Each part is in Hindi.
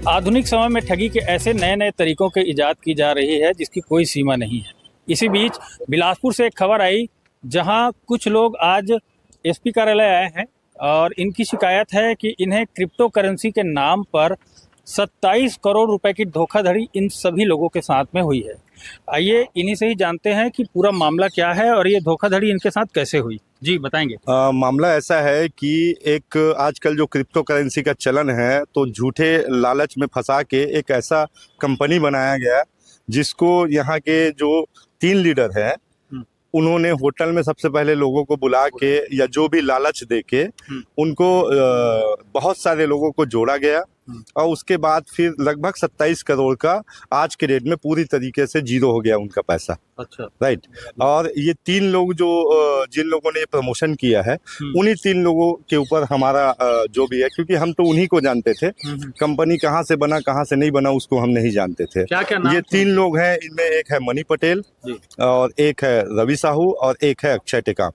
आधुनिक समय में ठगी के ऐसे नए नए तरीकों की इजाद की जा रही है जिसकी कोई सीमा नहीं है। इसी बीच बिलासपुर से एक खबर आई जहां कुछ लोग आज एसपी कार्यालय आए हैं और इनकी शिकायत है कि इन्हें क्रिप्टो करेंसी के नाम पर 27 करोड़ रुपए की धोखाधड़ी इन सभी लोगों के साथ में हुई है। आइए इन्हीं से ही जानते हैं कि पूरा मामला क्या है और ये धोखाधड़ी इनके साथ कैसे हुई। जी बताएंगे। मामला ऐसा है कि एक आजकल जो क्रिप्टो करेंसी का चलन है तो झूठे लालच में फंसा के एक ऐसा कंपनी बनाया गया जिसको यहाँ के जो 3 लीडर हैं उन्होंने होटल में सबसे पहले लोगों को बुला के या जो भी लालच दे के उनको बहुत सारे लोगों को जोड़ा गया और उसके बाद फिर लगभग 27 करोड़ का आज के डेट में पूरी तरीके से जीरो हो गया उनका पैसा। अच्छा, राइट। और ये 3 लोग जो जिन लोगों ने ये प्रमोशन किया है उन्हीं 3 लोगों के ऊपर हमारा जो भी है, क्योंकि हम तो उन्हीं को जानते थे। कंपनी कहाँ से बना कहाँ से नहीं बना उसको हम नहीं जानते थे। क्या नाम ये 3 लोग हैं, इनमें एक है मणि पटेल और एक है रवि साहू और एक है अक्षय टेकाम।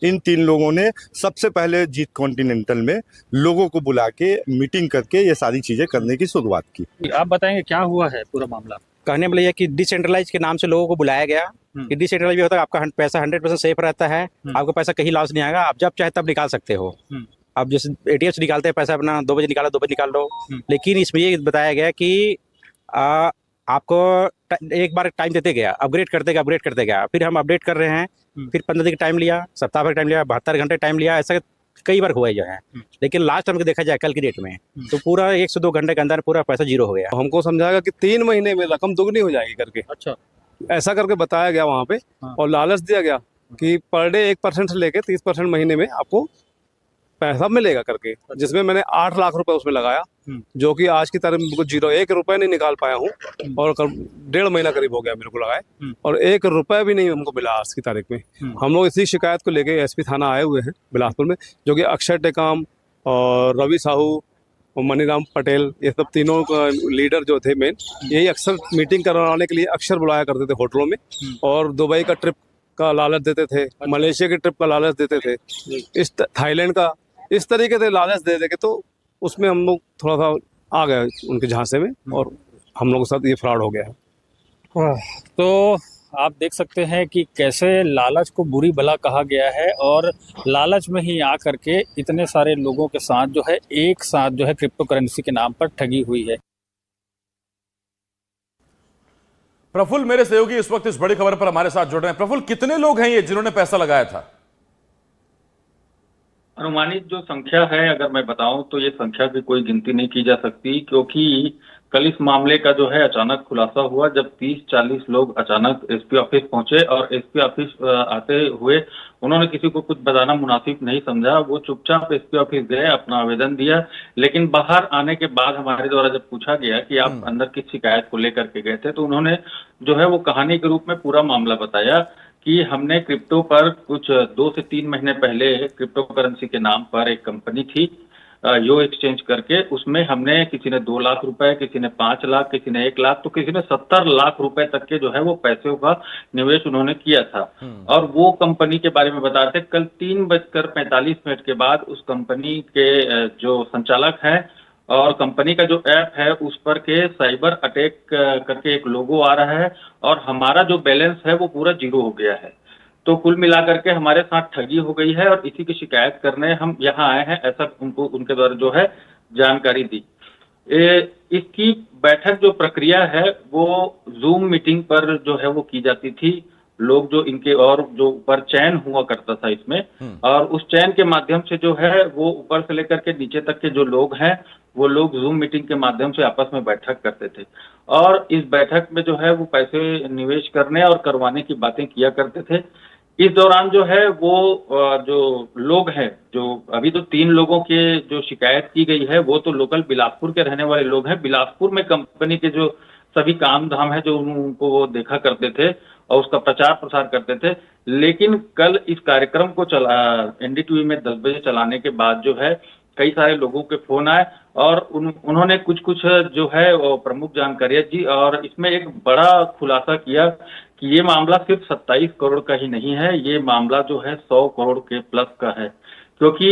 इन 3 लोगों ने सबसे पहले जीत कॉन्टिनेंटल में लोगों को बुला के मीटिंग करके ये सारी चीजें करने की शुरुआत की। आप बताएंगे क्या हुआ है पूरा मामला। कहने वाला यह कि डिसेंट्रलाइज के नाम से लोगों को बुलाया गया कि डिसेंट्रलाइज भी होता है, आपका पैसा 100% सेफ रहता है, आपका पैसा कहीं लॉस नहीं आएगा, आप जब चाहे तब निकाल सकते हो। आप जैसे एटीएम से निकालते हैं पैसा अपना 2 बजे निकालो 2 बजे निकाल लो, लेकिन इसमें ये बताया गया कि आपको एक बार टाइम देते गया, अपग्रेड करते गया, फिर हम अपडेट कर रहे हैं, फिर 15 दिन का टाइम लिया, सप्ताह भर टाइम लिया, 72 घंटे टाइम लिया, ऐसा कई बार हुआ है। लेकिन लास्ट हमको देखा जाए कल की डेट में तो पूरा 1 से 2 घंटे के अंदर पूरा पैसा जीरो हो गया। हमको समझाया कि 3 महीने में रकम दोगुनी हो जाएगी करके। अच्छा, ऐसा करके बताया गया वहाँ पे। और लालच दिया गया कि पर डे 1% से लेके 30% महीने में आपको पैसा मिलेगा करके, जिसमें मैंने 8 लाख रुपए उसमें लगाया, जो कि आज की तारीख में बिल्कुल जीरो, 1 रुपए नहीं निकाल पाया हूँ और 1.5 महीना करीब हो गया मेरे को लगाए और 1 रुपए भी नहीं हमको मिला आज की तारीख में। हम लोग इसी शिकायत को लेके एसपी थाना आए हुए हैं बिलासपुर में, जो कि अक्षय टेकाम और रवि साहू और मनीराम पटेल, ये सब तीनों लीडर जो थे मेन, यही अक्सर मीटिंग करवाने के लिए अक्सर बुलाया करते थे होटलों में और दुबई का ट्रिप का लालच देते थे, मलेशिया के ट्रिप का लालच देते थे, इस थाईलैंड का, इस तरीके से लालच दे दे के तो उसमें हम लोग थोड़ा सा आ गए उनके झांसे में और हम लोगों के साथ ये फ्रॉड हो गया है। तो आप देख सकते हैं कि कैसे लालच को बुरी बला कहा गया है और लालच में ही आ करके इतने सारे लोगों के साथ जो है एक साथ जो है क्रिप्टो करेंसी के नाम पर ठगी हुई है। प्रफुल्ल मेरे सहयोगी इस वक्त इस बड़ी खबर पर हमारे साथ जुड़ रहे हैं। प्रफुल्ल, कितने लोग हैं ये जिन्होंने पैसा लगाया था? अनुमानित जो संख्या है अगर मैं बताऊं तो ये संख्या की कोई गिनती नहीं की जा सकती, क्योंकि कल इस मामले का जो है अचानक खुलासा हुआ जब 30-40 लोग अचानक एसपी ऑफिस पहुंचे और एसपी ऑफिस आते हुए उन्होंने किसी को कुछ बताना मुनासिब नहीं समझा। वो चुपचाप एसपी ऑफिस गए, अपना आवेदन दिया, लेकिन बाहर आने के बाद हमारे द्वारा जब पूछा गया कि आप अंदर किस शिकायत को लेकर के गए थे तो उन्होंने जो है वो कहानी के रूप में पूरा मामला बताया कि हमने क्रिप्टो पर कुछ 2 से 3 महीने पहले क्रिप्टो करेंसी के नाम पर एक कंपनी थी यो एक्सचेंज करके, उसमें हमने किसी ने 2 लाख रुपए, किसी ने 5 लाख, किसी ने 1 लाख, तो किसी ने 70 लाख रुपए तक के जो है वो पैसों का निवेश उन्होंने किया था। और वो कंपनी के बारे में बता रहे थे। कल 3:45 के बाद उस कंपनी के जो संचालक हैं और कंपनी का जो ऐप है उस पर के साइबर अटैक करके एक लोगो आ रहा है और हमारा जो बैलेंस है वो पूरा जीरो हो गया है। तो कुल मिलाकर के हमारे साथ ठगी हो गई है और इसी की शिकायत करने हम यहाँ आए हैं, ऐसा उनको उनके द्वारा जो है जानकारी दी। इसकी बैठक जो प्रक्रिया है वो जूम मीटिंग पर जो है वो की जाती थी। लोग जो इनके और जो ऊपर चैन हुआ करता था इसमें, और उस चैन के माध्यम से जो है वो ऊपर से लेकर के नीचे तक के जो लोग हैं वो लोग जूम मीटिंग के माध्यम से आपस में बैठक करते थे और इस बैठक में जो है वो पैसे निवेश करने और करवाने की बातें किया करते थे। इस दौरान जो है वो जो लोग हैं, जो अभी तो 3 लोगों के जो शिकायत की गई है वो तो लोकल बिलासपुर के रहने वाले लोग हैं। बिलासपुर में कंपनी के जो सभी काम धाम है जो उनको वो देखा करते थे और उसका प्रचार प्रसार करते थे। लेकिन कल इस कार्यक्रम को एनडीटीवी में 10 बजे चलाने के बाद जो है कई सारे लोगों के फोन आए और उन्होंने कुछ जो है वो प्रमुख जानकारियां दी और इसमें एक बड़ा खुलासा किया कि ये मामला सिर्फ 27 करोड़ का ही नहीं है, ये मामला जो है 100 करोड़ के प्लस का है। क्योंकि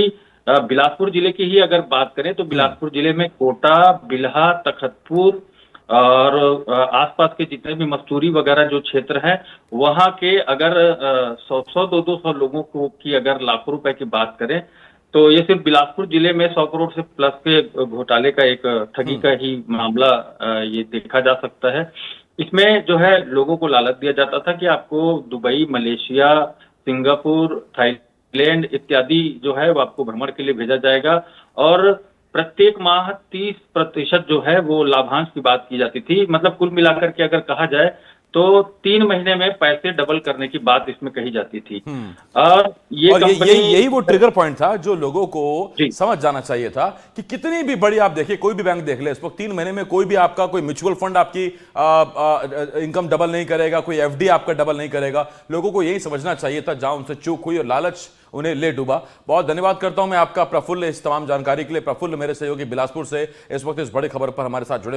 बिलासपुर जिले की ही अगर बात करें तो बिलासपुर जिले में कोटा, बिल्हा, तखतपुर और आसपास के जितने भी मस्तूरी वगैरह जो क्षेत्र है, वहां के अगर 100 200 लोगों को की अगर लाखों रुपए की बात करें तो ये सिर्फ बिलासपुर जिले में 100 करोड़ से प्लस के घोटाले का एक ठगी का ही मामला ये देखा जा सकता है। इसमें जो है लोगों को लालच दिया जाता था कि आपको दुबई, मलेशिया, सिंगापुर, थाईलैंड इत्यादि जो है वो आपको भ्रमण के लिए भेजा जाएगा और प्रत्येक माह 30% जो है वो लाभांश की बात की जाती थी। मतलब कुल मिलाकर के अगर कहा जाए तो 3 महीने में पैसे डबल करने की बात इसमें कही जाती थी। और ये और कंपनी यही वो ट्रिगर पॉइंट था जो लोगों को जी। समझ जाना चाहिए था कि कितनी भी बड़ी आप देखिए, कोई भी बैंक देख ले, इस वक्त 3 महीने में कोई भी आपका कोई म्यूचुअल फंड आपकी इनकम डबल नहीं करेगा, कोई एफडी आपका डबल नहीं करेगा। लोगों को यही समझना चाहिए था, जहां उनसे चूक हुई और लालच उन्हें ले डूबा। बहुत धन्यवाद करता हूं मैं आपका प्रफुल्ल, इस तमाम जानकारी के लिए। प्रफुल्ल मेरे सहयोगी बिलासपुर से इस वक्त इस बड़ी खबर पर हमारे साथ जुड़े